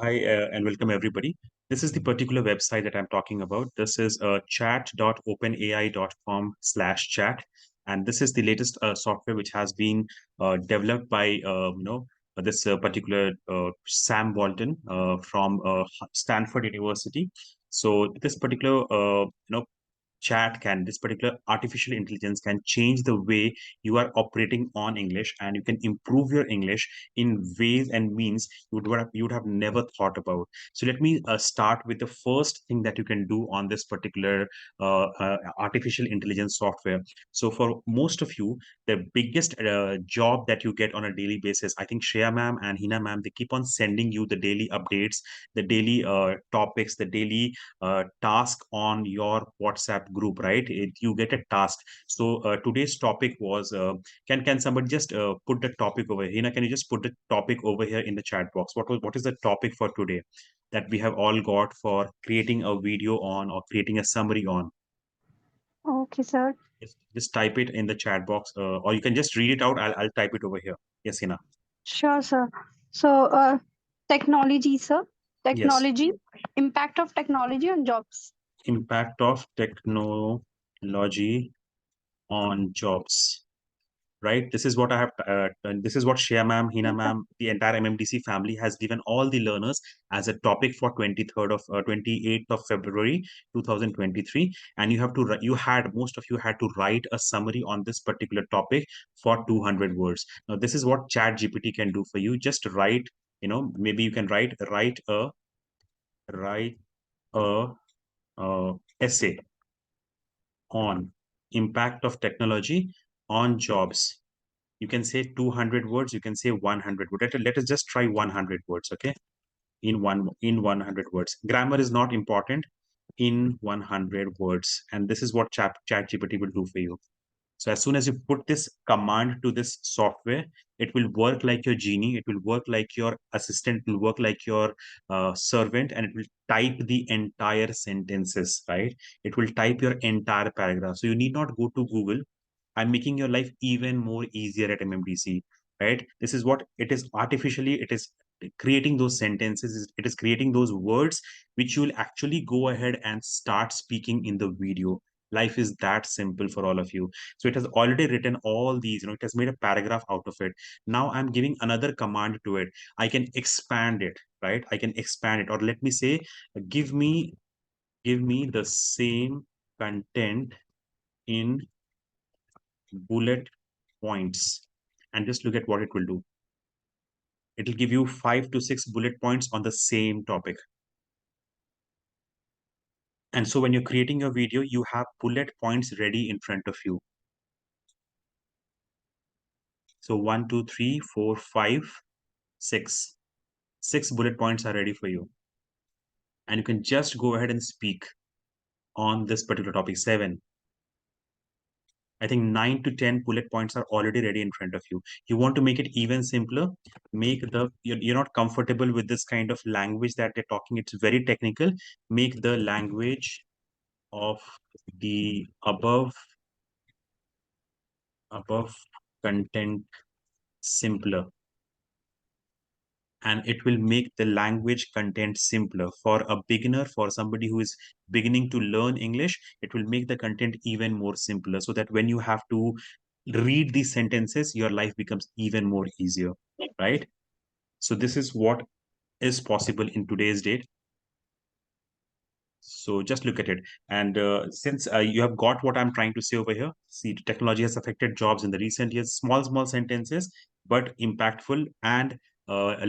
Hi, and welcome everybody. This is the particular website that I'm talking about. This is chat.openai.com/chat. And this is the latest software which has been developed by, this particular Sam Walton from Stanford University. So this particular, this particular artificial intelligence can change the way you are operating on English, and you can improve your English in ways and means you would have never thought about. So let me start with the first thing that you can do on this particular artificial intelligence software. So for most of you, the biggest job that you get on a daily basis, I think Shreya ma'am and Hina ma'am, they keep on sending you the daily updates, the daily topics, the daily task on your WhatsApp group, right? You get a task. So today's topic was, can somebody just put the topic over here? Hina, can you just put the topic over here in the chat box? What is the topic for today that we have all got for creating a video on or creating a summary on? Okay, sir. Just type it in the chat box, or you can just read it out. I'll type it over here. Yes, Hina. Sure, sir. So, technology, sir. Yes. Technology, impact of technology on jobs. Impact of technology on jobs. Right? This is what I have, and this is what Shia ma'am, Hina ma'am, the entire MMDC family has given all the learners as a topic for 28th of February 2023. And you have to, most of you had to write a summary on this particular topic for 200 words. Now, this is what ChatGPT can do for you. Just write, maybe you can write a, essay on impact of technology on jobs. You can say 200 words, you can say 100 words. Let us just try 100 words, okay? In 100 words. Grammar is not important. In 100 words. And this is what ChatGPT will do for you. So as soon as you put this command to this software, it will work like your genie, it will work like your assistant, it will work like your servant, and it will type the entire sentences, right? It will type your entire paragraph. So you need not go to Google. I'm making your life even more easier at MMDC, right? This is what it is artificially, it is creating those sentences, it is creating those words which you will actually go ahead and start speaking in the video. Life is that simple for all of you. So it has already written all these, it has made a paragraph out of it. Now I'm giving another command to it. I can expand it, right? I can expand it, or let me say, give me, the same content in bullet points, and just look at what it will do. It will give you 5 to 6 bullet points on the same topic. And so when you're creating your video, you have bullet points ready in front of you. So 1, 2, 3, 4, 5, 6. 6 bullet points are ready for you. And you can just go ahead and speak on this particular topic. 7. I think 9 to 10 bullet points are already ready in front of you. You want to make it even simpler, you're not comfortable with this kind of language that they're talking. It's very technical. Make the language of the above content simpler, and it will make the language content simpler for a beginner, for somebody who is beginning to learn English. It will make the content even more simpler, so that when you have to read these sentences, your life becomes even more easier, right? So this is what is possible in today's date. So just look at it. And since you have got what I'm trying to say over here, see, technology has affected jobs in the recent years. Small sentences, but impactful, and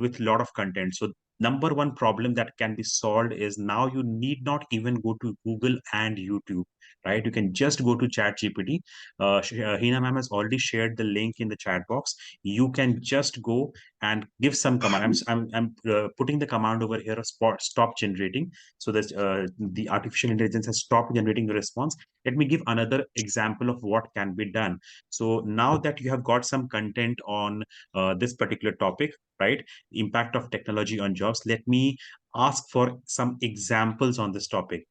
with a lot of content. So number one problem that can be solved is, now you need not even go to Google and YouTube, right? You can just go to ChatGPT. Hina ma'am has already shared the link in the chat box. You can just go and give some command. I'm putting the command over here, stop generating, so that the artificial intelligence has stopped generating the response. Let me give another example of what can be done. So now that you have got some content on this particular topic, right? Impact of technology on jobs. Let me ask for some examples on this topic.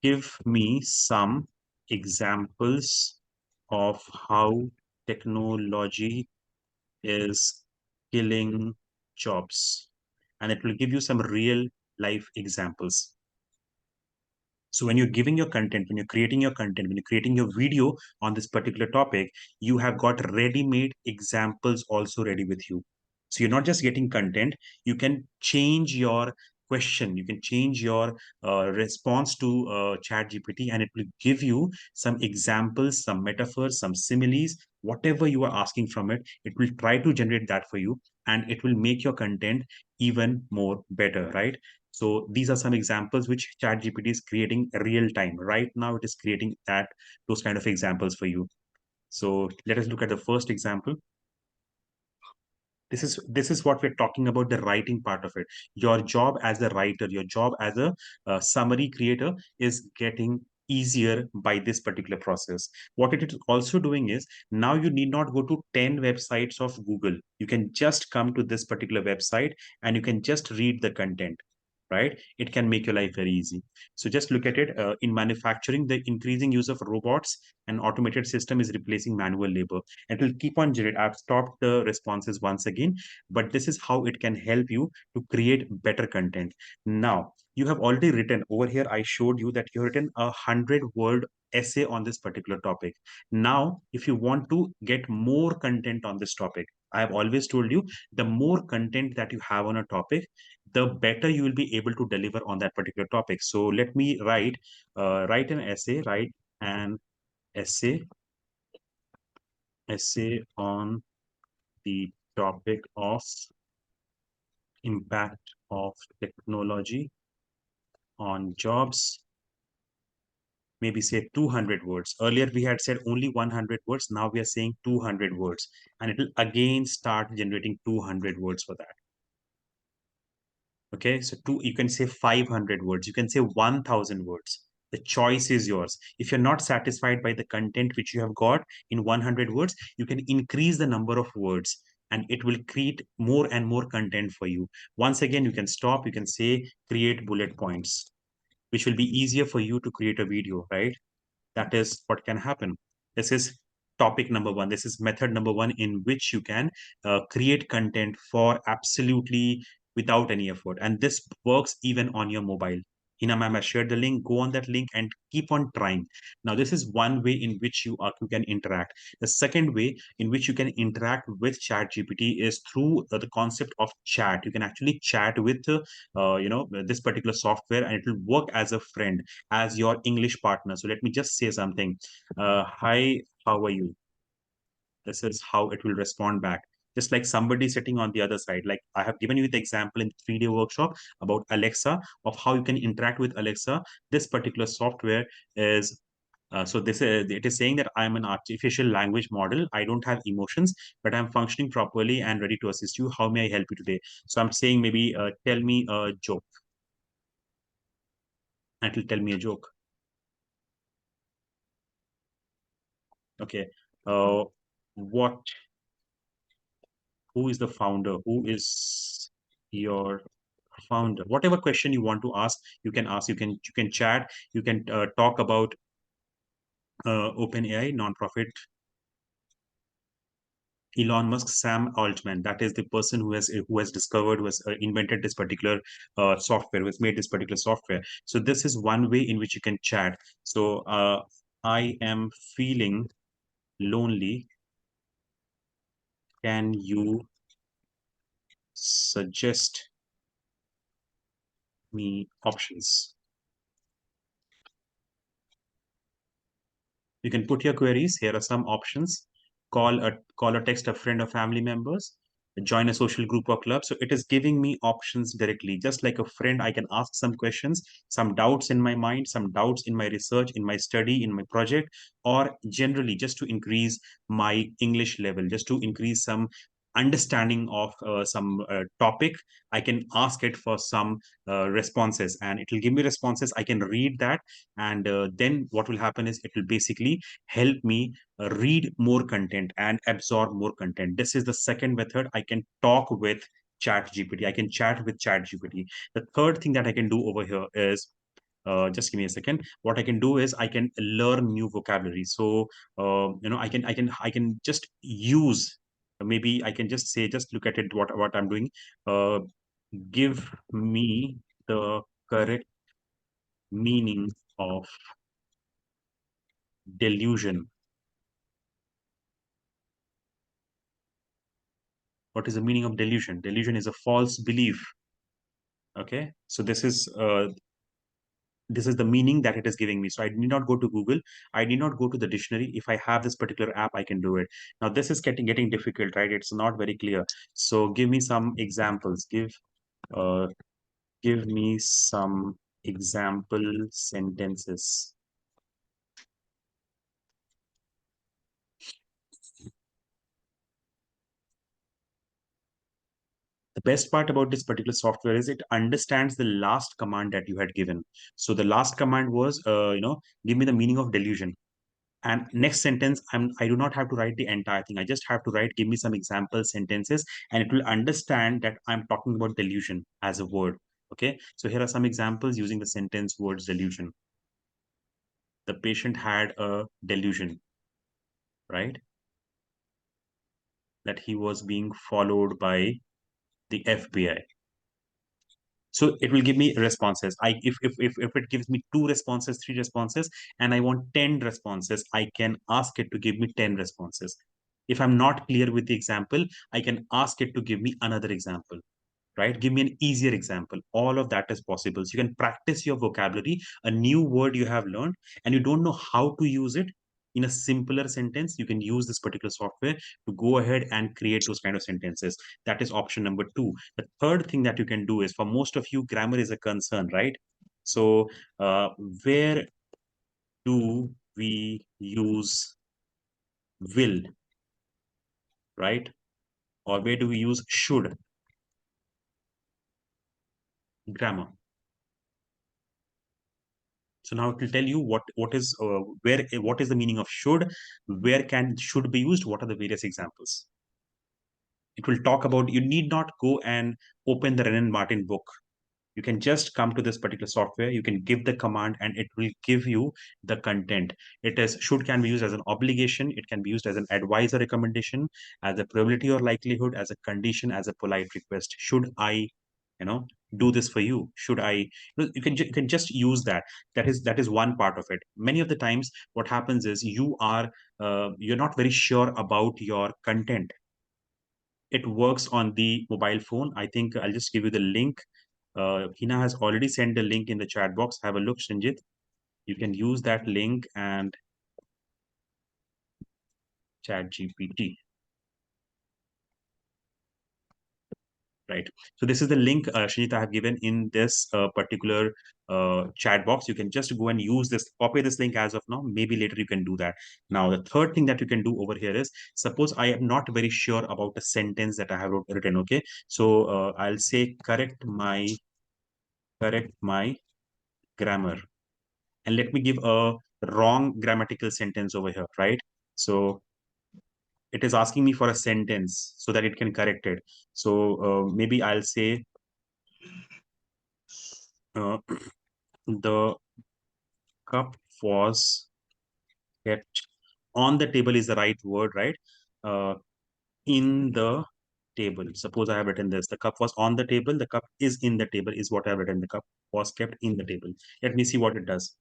Give me some examples of how technology is killing jobs. and it will give you some real life examples. So when you're giving your content, when you're creating your content, when you're creating your video on this particular topic, you have got ready-made examples also ready with you. So you're not just getting content, you can change your question, you can change your response to chat GPT, and it will give you some examples, some metaphors, some similes, whatever you are asking from it, it will try to generate that for you, and it will make your content even more better, right? So these are some examples which ChatGPT is creating real time. Right now, it is creating those kind of examples for you. So let us look at the first example. This is what we're talking about, the writing part of it. Your job as a writer, your job as a summary creator is getting easier by this particular process. What it is also doing is, now you need not go to 10 websites of Google. You can just come to this particular website and you can just read the content, right? It can make your life very easy. So just look at it. In manufacturing, the increasing use of robots and automated system is replacing manual labor. It will keep on generating. I've stopped the responses once again, but this is how it can help you to create better content. Now, you have already written over here. I showed you that you've written 100-word essay on this particular topic. Now, if you want to get more content on this topic, I have always told you, the more content that you have on a topic, the better you will be able to deliver on that particular topic. So let me write an essay, write an essay on the topic of impact of technology on jobs. Maybe say 200 words. Earlier we had said only 100 words. Now we are saying 200 words, and it will again start generating 200 words for that. Okay, so you can say 500 words, you can say 1000 words. The choice is yours. If you're not satisfied by the content which you have got in 100 words, you can increase the number of words, and it will create more and more content for you. Once again, you can stop, you can say create bullet points, which will be easier for you to create a video, right? That is what can happen. This is topic number one. This is method number one, in which you can create content for absolutely without any effort. And this works even on your mobile. Hina ma'am, I shared the link. Go on that link and keep on trying. Now, this is one way in which you can interact. The second way in which you can interact with ChatGPT is through the concept of chat. You can actually chat with this particular software, and it will work as a friend, as your English partner. So let me just say something. Hi, how are you? This is how it will respond back. Just like somebody sitting on the other side. Like I have given you the example in the 3-day workshop about Alexa, of how you can interact with Alexa. This particular software is so this is it is saying that I'm an artificial language model. I don't have emotions, but I'm functioning properly and ready to assist you. How may I help you today? So I'm saying maybe tell me a joke, and it'll tell me a joke. Okay. What Who is the founder? Who is your founder? Whatever question you want to ask, you can ask. You can chat. You can talk about OpenAI nonprofit, Elon Musk, Sam Altman. That is the person who has discovered, who has invented this particular software, who has made this particular software. So this is one way in which you can chat. So I am feeling lonely. Can you suggest me options? You can put your queries. Here are some options. Call or text a friend or family members. Join a social group or club. So it is giving me options directly. Just like a friend, I can ask some questions, some doubts in my mind, some doubts in my research, in my study, in my project, or generally just to increase my English level, just to increase some understanding of some topic. I can ask it for some responses, and it will give me responses. I can read that, and then what will happen is it will basically help me read more content and absorb more content. This is the second method. I can talk with chat gpt, I can chat with chat gpt. The third thing that I can do over here is just give me a second. What I can do is I can learn new vocabulary. So I can just use, maybe I can just say, just look at it, what I'm doing. uh, Give me the correct meaning of delusion. What is the meaning of delusion? Delusion is a false belief. Okay, so this is the meaning that it is giving me. So I need not go to Google. I need not go to the dictionary. If I have this particular app, I can do it. Now this is getting difficult, right? It's not very clear. So give me some examples. Uh, give me some example sentences. The best part about this particular software is it understands the last command that you had given. So the last command was, give me the meaning of delusion. And next sentence, I do not have to write the entire thing. I just have to write, give me some example sentences, and it will understand that I'm talking about delusion as a word. Okay. So here are some examples using the sentence words delusion. The patient had a delusion, right? That he was being followed by the FBI. So it will give me responses. If it gives me two responses, three responses, and I want 10 responses, I can ask it to give me 10 responses. If I'm not clear with the example, I can ask it to give me another example, right? Give me an easier example. All of that is possible. So you can practice your vocabulary, a new word you have learned, and you don't know how to use it in a simpler sentence. You can use this particular software to go ahead and create those kind of sentences. That is option number two. The third thing that you can do is, for most of you, grammar is a concern, right? So, where do we use will, right? Or where do we use should? Grammar. So now it will tell you what is where what is the meaning of should, where can should be used, what are the various examples. It will talk about, you need not go and open the Renan Martin book. You can just come to this particular software, you can give the command and it will give you the content. It is should can be used as an obligation, it can be used as an advice or recommendation, as a probability or likelihood, as a condition, as a polite request. Should I, you know, do this for you? Should I, you can just use that. That is one part of it. Many of the times what happens is you're not very sure about your content. It works on the mobile phone. I think I'll just give you the link. Hina has already sent the link in the chat box. Have a look, Sanjit. You can use that link and ChatGPT, right? So this is the link, Shanjit, I have given in this particular chat box. You can just go and use this, copy this link as of now. Maybe later you can do that. Now, the third thing that you can do over here is, suppose I am not very sure about a sentence that I have written. Okay, so I'll say correct my grammar, and let me give a wrong grammatical sentence over here, right? So it is asking me for a sentence so that it can correct it. So maybe I'll say uh, the cup was kept on the table is the right word, right? uh, in the table. Suppose I have written this, the cup was on the table, the cup is in the table is what I've written. The cup was kept in the table. Let me see what it does.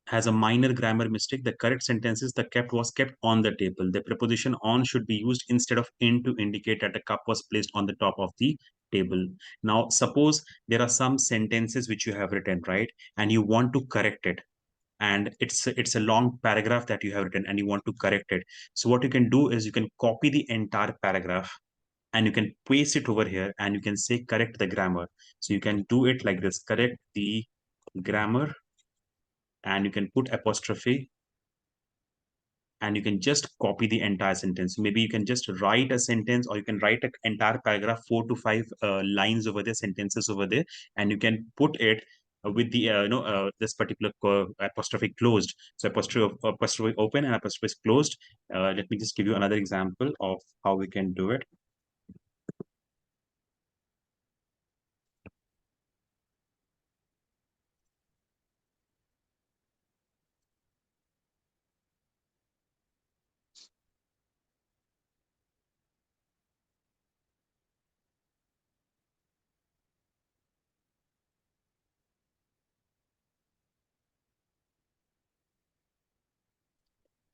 Has a minor grammar mistake. The correct sentence is, the kept was kept on the table. The preposition on should be used instead of in to indicate that the cup was placed on the top of the table. Now, suppose there are some sentences which you have written, right? And you want to correct it. And it's a long paragraph that you have written and you want to correct it. So what you can do is you can copy the entire paragraph and you can paste it over here and you can say correct the grammar. So you can do it like this: correct the grammar, and you can put apostrophe, and you can just copy the entire sentence. Maybe you can just write a sentence, or you can write an entire paragraph, 4 to 5 lines over there, sentences over there, and you can put it with the this particular apostrophe closed. So apostrophe open and apostrophe is closed. Let me just give you another example of how we can do it.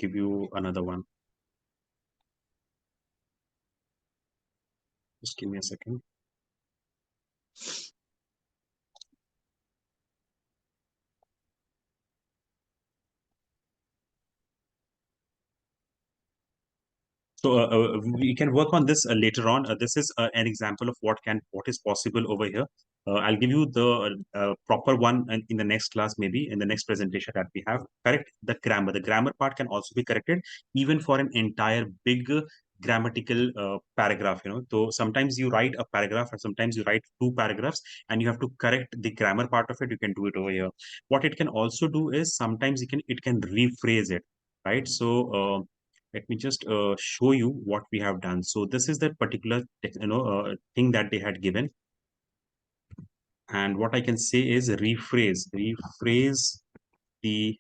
give you another one. Just give me a second. So we can work on this later on. This is an example of what is possible over here. I'll give you the proper one in the next class, maybe in the next presentation that we have. Correct the grammar. The grammar part can also be corrected even for an entire big grammatical paragraph. So sometimes you write a paragraph, or sometimes you write two paragraphs, and you have to correct the grammar part of it. You can do it over here. What it can also do is sometimes it can rephrase it, right? So. Let me just show you what we have done. So this is the particular thing that they had given, and what I can say is rephrase the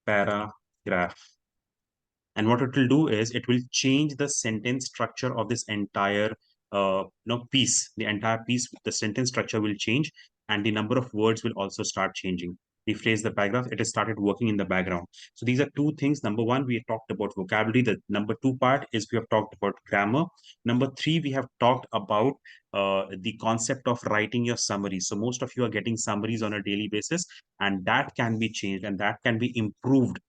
paragraph. And what it will do is it will change the sentence structure of this entire piece. The entire piece, the sentence structure will change, and the number of words will also start changing. Rephrase the paragraph, it has started working in the background. So these are two things. Number one, we talked about vocabulary. The number two part is we have talked about grammar. Number three, we have talked about the concept of writing your summaries. So most of you are getting summaries on a daily basis, and that can be changed and that can be improved,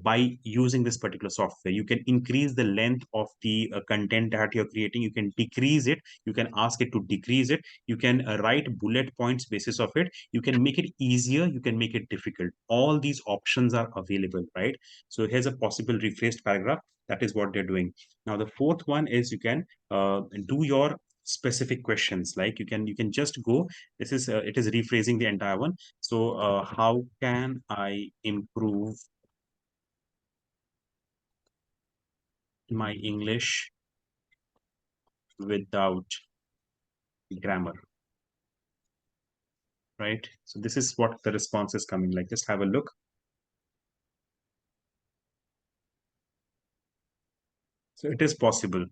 by using this particular software. You can increase the length of the content that you're creating. You can decrease it. You can ask it to decrease it. You can write bullet points basis of it. You can make it easier. You can make it difficult. All these options are available, right? So here's a possible rephrased paragraph. That is what they're doing. Now the fourth one is you can do your specific questions. Like you can just go. This is it is rephrasing the entire one. So how can I improve my English without grammar, right? So this is what the response is coming like. Just have a look. So it is possible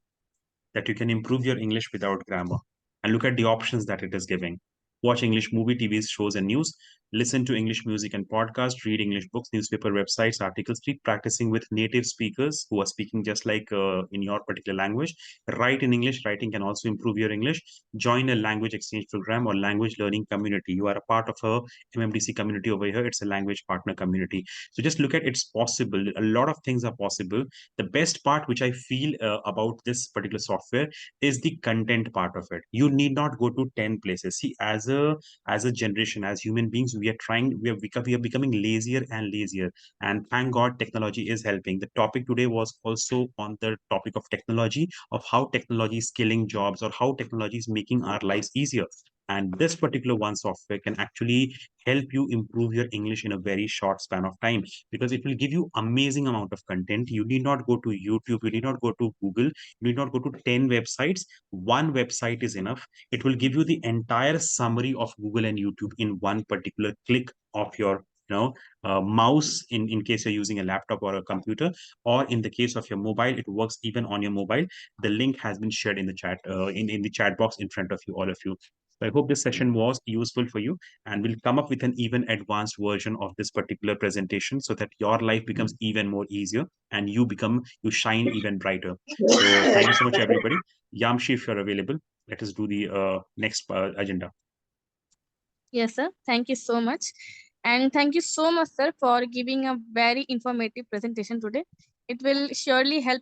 that you can improve your English without grammar. And look at the options that it is giving. Watch English movie, TV shows, and news. Listen to English music and podcasts. Read English books, newspaper, websites, articles. Keep practicing with native speakers who are speaking just like in your particular language. Write in English. Writing can also improve your English. Join a language exchange program or language learning community. You are a part of a MMDC community over here. It's a language partner community. So just look at it's possible. A lot of things are possible. The best part which I feel about this particular software is the content part of it. You need not go to 10 places. See, as a generation, as human beings, we are becoming lazier and lazier, and thank god technology is helping. The topic today was also on the topic of technology, of how technology is killing jobs or how technology is making our lives easier. And this particular one software can actually help you improve your English in a very short span of time, because it will give you amazing amount of content. You need not go to YouTube, you need not go to Google, you need not go to 10 websites. One website is enough. It will give you the entire summary of Google and YouTube in one particular click of your mouse, in case you're using a laptop or a computer, or in the case of your mobile, it works even on your mobile. The link has been shared in the chat, in the chat box in front of you, all of you. So I hope this session was useful for you, and we'll come up with an even advanced version of this particular presentation so that your life becomes even more easier and you shine even brighter. So thank you so much, everybody. Yamshi, if you're available, let us do the next agenda. Yes, sir. Thank you so much. And thank you so much, sir, for giving a very informative presentation today. It will surely help